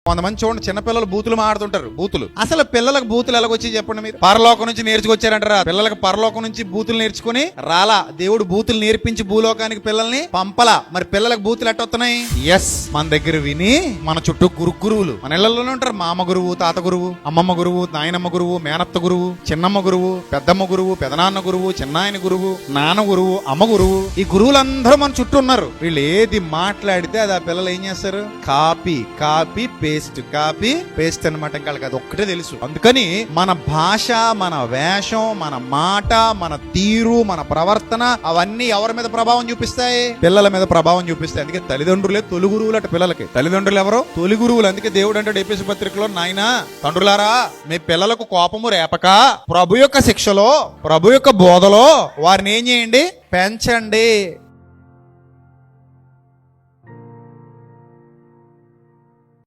కొంతమంది చూడండి, చిన్నపిల్లలు బూతులు మాడుతుంటారు. బూతులు అసలు పిల్లలకు బూతులు ఎలాగొచ్చి చెప్పండి మీరు? పరలోకం నుంచి నేర్చుకొచ్చారంటారా? పిల్లలకు పరలోకం నుంచి బూతులు నేర్చుకుని రాలా? దేవుడు బూతులు నేర్పించి భూలోకానికి పిల్లల్ని పంపలా. మరి పిల్లలకు బూతులు ఎట్టొస్తున్నాయి? ఎస్, మన దగ్గర విని మన చుట్టూ గురువులు మన ఇళ్లలోనే ఉంటారు. మామ గురువు, తాత గురువు, అమ్మమ్మ గురువు, నాయనమ్మ గురువు, మేనత్త గురువు, చిన్నమ్మ గురువు, పెద్దమ్మ గురువు, పెదనాన్న గురువు, చిన్నాయన గురువు, నాన్న గురువు, అమ్మ గురువు. ఈ గురువులందరూ మన చుట్టూ ఉన్నారు. వీళ్ళు ఏది మాట్లాడితే అది ఆ పిల్లలు ఏం చేస్తారు? కాపీ పేస్ట్ అనమాట. ఇంకా అది ఒక్కటే తెలుసు. అందుకని మన భాష, మన వేషం, మన మాట, మన తీరు, మన ప్రవర్తన అవన్నీ ఎవరి మీద ప్రభావం చూపిస్తాయి? పిల్లల మీద ప్రభావం చూపిస్తాయి. అందుకే తల్లిదండ్రులే తొలి గురువులు అట పిల్లలకి. తల్లిదండ్రులు ఎవరో? తొలి గురువులు. అందుకే దేవుడు అంటాడు ఎఫెసీ పత్రికలో, నాయనా తండ్రులారా మీ పిల్లలకు కోపము రేపక ప్రభు యొక్క శిక్షలో, ప్రభు యొక్క బోధలో వారిని ఏం చేయండి? పెంచండి.